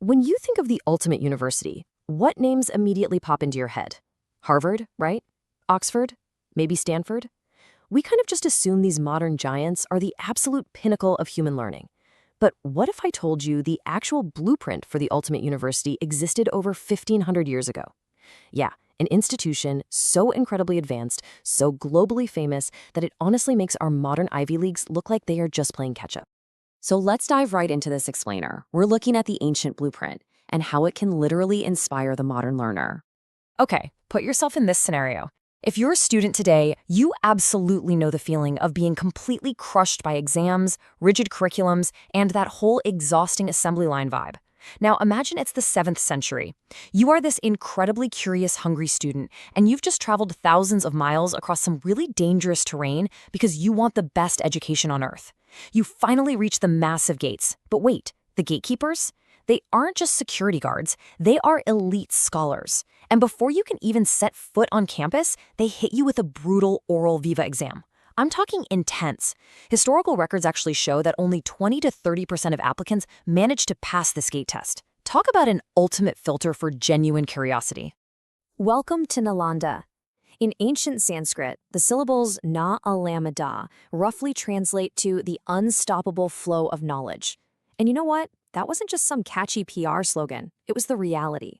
When you think of the ultimate university, what names immediately pop into your head? Harvard, right? Oxford? Maybe Stanford? We kind of just assume these modern giants are the absolute pinnacle of human learning. But what if I told you the actual blueprint for the ultimate university existed over 1,500 years ago? Yeah, an institution so incredibly advanced, so globally famous, that it honestly makes our modern Ivy Leagues look like they are just playing catch-up. So let's dive right into this explainer. We're looking at the ancient blueprint and how it can literally inspire the modern learner. Okay, put yourself in this scenario. If you're a student today, you absolutely know the feeling of being completely crushed by exams, rigid curriculums, and that whole exhausting assembly line vibe. Now imagine it's the 7th century. You are this incredibly curious, hungry student, and you've just traveled thousands of miles across some really dangerous terrain because you want the best education on Earth. You finally reach the massive gates. But wait, the gatekeepers? They aren't just security guards, they are elite scholars. And before you can even set foot on campus, they hit you with a brutal oral viva exam. I'm talking intense. Historical records actually show that only 20 to 30% of applicants manage to pass this gate test. Talk about an ultimate filter for genuine curiosity. Welcome to Nalanda. In ancient Sanskrit, the syllables na-alamada roughly translate to the unstoppable flow of knowledge. And you know what? That wasn't just some catchy PR slogan. It was the reality.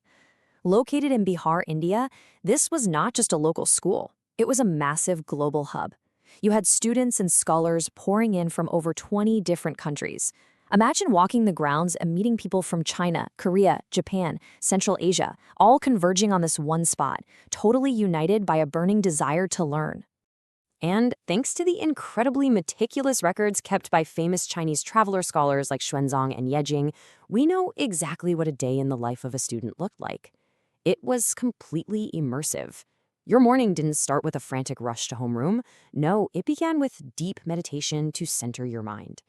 Located in Bihar, India, this was not just a local school. It was a massive global hub. You had students and scholars pouring in from over 20 different countries. Imagine walking the grounds and meeting people from China, Korea, Japan, Central Asia, all converging on this one spot, totally united by a burning desire to learn. And thanks to the incredibly meticulous records kept by famous Chinese traveler scholars like Xuanzang and Yejing, we know exactly what a day in the life of a student looked like. It was completely immersive. Your morning didn't start with a frantic rush to homeroom. No, it began with deep meditation to center your mind.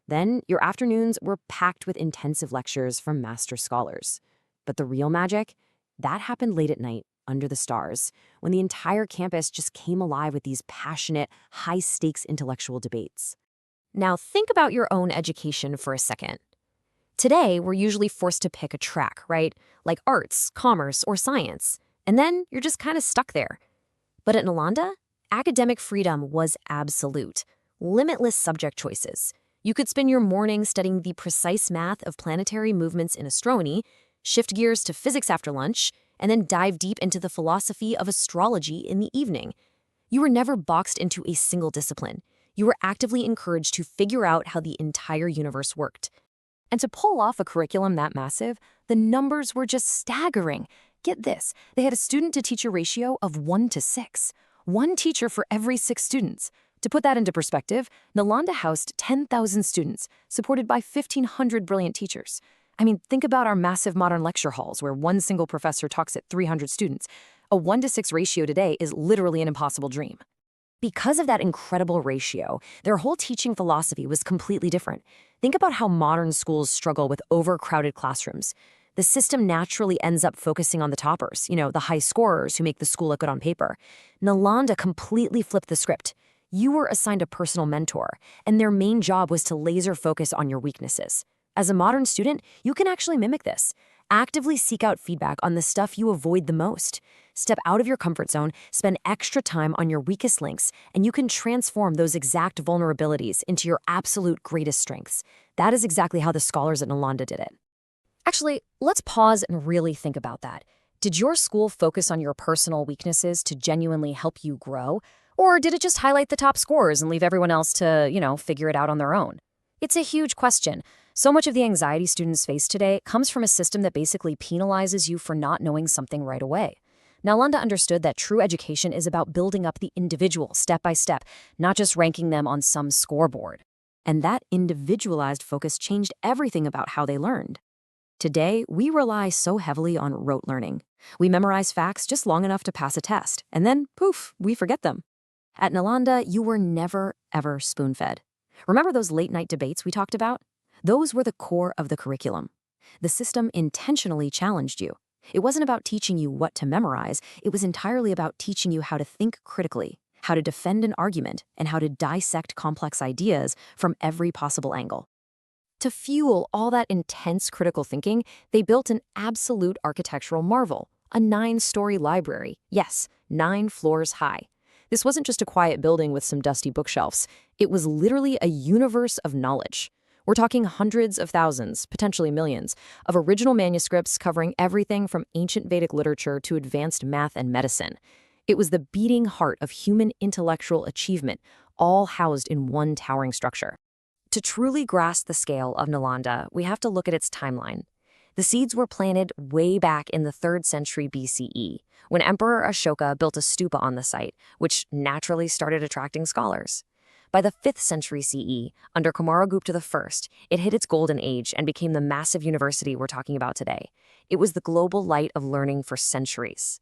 Then, your afternoons were packed with intensive lectures from master scholars. But the real magic? That happened late at night, under the stars, when the entire campus just came alive with these passionate, high-stakes intellectual debates. Now think about your own education for a second. Today, we're usually forced to pick a track, right? Like arts, commerce, or science. And then you're just kind of stuck there. But at Nalanda, academic freedom was absolute. Limitless subject choices. You could spend your morning studying the precise math of planetary movements in astronomy, shift gears to physics after lunch, and then dive deep into the philosophy of astrology in the evening. You were never boxed into a single discipline. You were actively encouraged to figure out how the entire universe worked. And to pull off a curriculum that massive, the numbers were just staggering. Get this, they had a student-to-teacher ratio of 1 to 6. One teacher for every 6 students. To put that into perspective, Nalanda housed 10,000 students, supported by 1,500 brilliant teachers. I mean, think about our massive modern lecture halls where one single professor talks at 300 students. A 1 to 6 ratio today is literally an impossible dream. Because of that incredible ratio, their whole teaching philosophy was completely different. Think about how modern schools struggle with overcrowded classrooms. The system naturally ends up focusing on the toppers, the high scorers who make the school look good on paper. Nalanda completely flipped the script. You were assigned a personal mentor, and their main job was to laser focus on your weaknesses. As a modern student, you can actually mimic this. Actively seek out feedback on the stuff you avoid the most. Step out of your comfort zone, spend extra time on your weakest links, and you can transform those exact vulnerabilities into your absolute greatest strengths. That is exactly how the scholars at Nalanda did it. Actually, let's pause and really think about that. Did your school focus on your personal weaknesses to genuinely help you grow? Or did it just highlight the top scorers and leave everyone else to, figure it out on their own? It's a huge question. So much of the anxiety students face today comes from a system that basically penalizes you for not knowing something right away. Nalanda understood that true education is about building up the individual step by step, not just ranking them on some scoreboard. And that individualized focus changed everything about how they learned. Today, we rely so heavily on rote learning. We memorize facts just long enough to pass a test, and then, poof, we forget them. At Nalanda, you were never, ever spoon-fed. Remember those late-night debates we talked about? Those were the core of the curriculum. The system intentionally challenged you. It wasn't about teaching you what to memorize. It was entirely about teaching you how to think critically, how to defend an argument, and how to dissect complex ideas from every possible angle. To fuel all that intense critical thinking, they built an absolute architectural marvel, a 9-story library. Yes, 9 floors high. This wasn't just a quiet building with some dusty bookshelves. It was literally a universe of knowledge. We're talking hundreds of thousands, potentially millions, of original manuscripts covering everything from ancient Vedic literature to advanced math and medicine. It was the beating heart of human intellectual achievement, all housed in one towering structure. To truly grasp the scale of Nalanda, we have to look at its timeline. The seeds were planted way back in the 3rd century BCE, when Emperor Ashoka built a stupa on the site, which naturally started attracting scholars. By the 5th century CE, under Kumaragupta I, it hit its golden age and became the massive university we're talking about today. It was the global light of learning for centuries.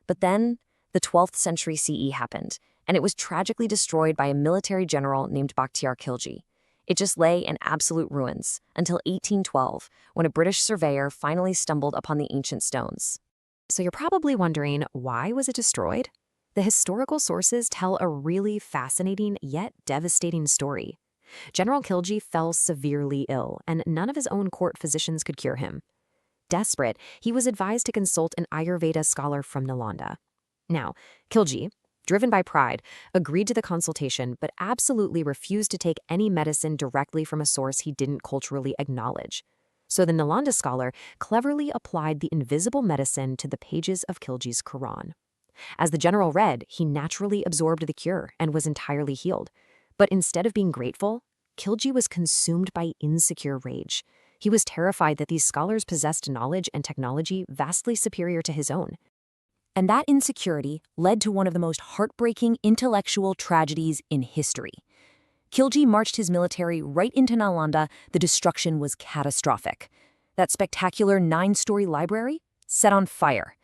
But then, the 12th century CE happened, and it was tragically destroyed by a military general named Bakhtiyar Khilji. It just lay in absolute ruins until 1812, when a British surveyor finally stumbled upon the ancient stones. So you're probably wondering, why was it destroyed? The historical sources tell a really fascinating yet devastating story. General Khilji fell severely ill, and none of his own court physicians could cure him. Desperate, he was advised to consult an Ayurveda scholar from Nalanda. Now, Khilji, driven by pride, agreed to the consultation but absolutely refused to take any medicine directly from a source he didn't culturally acknowledge. So the Nalanda scholar cleverly applied the invisible medicine to the pages of Khilji's Quran. As the general read, he naturally absorbed the cure and was entirely healed. But instead of being grateful, Khilji was consumed by insecure rage. He was terrified that these scholars possessed knowledge and technology vastly superior to his own. And that insecurity led to one of the most heartbreaking intellectual tragedies in history. Khilji marched his military right into Nalanda. The destruction was catastrophic. That spectacular 9-story library set on fire.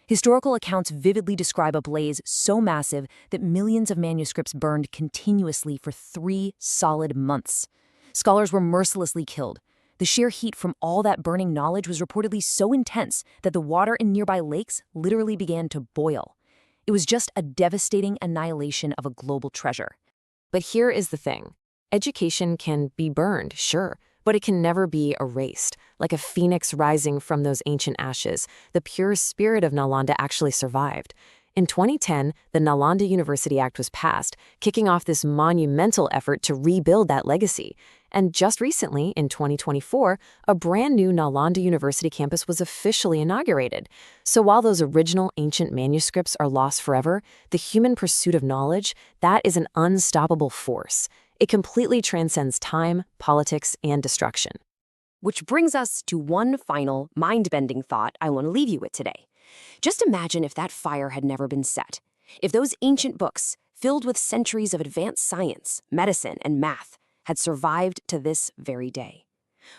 Historical accounts vividly describe a blaze so massive that millions of manuscripts burned continuously for 3 solid months. Scholars were mercilessly killed. The sheer heat from all that burning knowledge was reportedly so intense that the water in nearby lakes literally began to boil. It was just a devastating annihilation of a global treasure. But here is the thing. Education can be burned, sure, but it can never be erased. Like a phoenix rising from those ancient ashes, the pure spirit of Nalanda actually survived. In 2010, the Nalanda University Act was passed, kicking off this monumental effort to rebuild that legacy. And just recently, in 2024, a brand new Nalanda University campus was officially inaugurated. So while those original ancient manuscripts are lost forever, the human pursuit of knowledge, that is an unstoppable force. It completely transcends time, politics, and destruction. Which brings us to one final, mind-bending thought I want to leave you with today. Just imagine if that fire had never been set. If those ancient books, filled with centuries of advanced science, medicine, and math, had survived to this very day.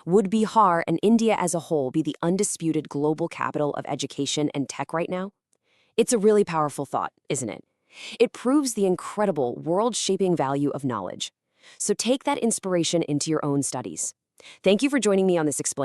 Would Bihar and India as a whole be the undisputed global capital of education and tech right now? It's a really powerful thought, isn't it? It proves the incredible world-shaping value of knowledge. So take that inspiration into your own studies. Thank you for joining me on this Explain.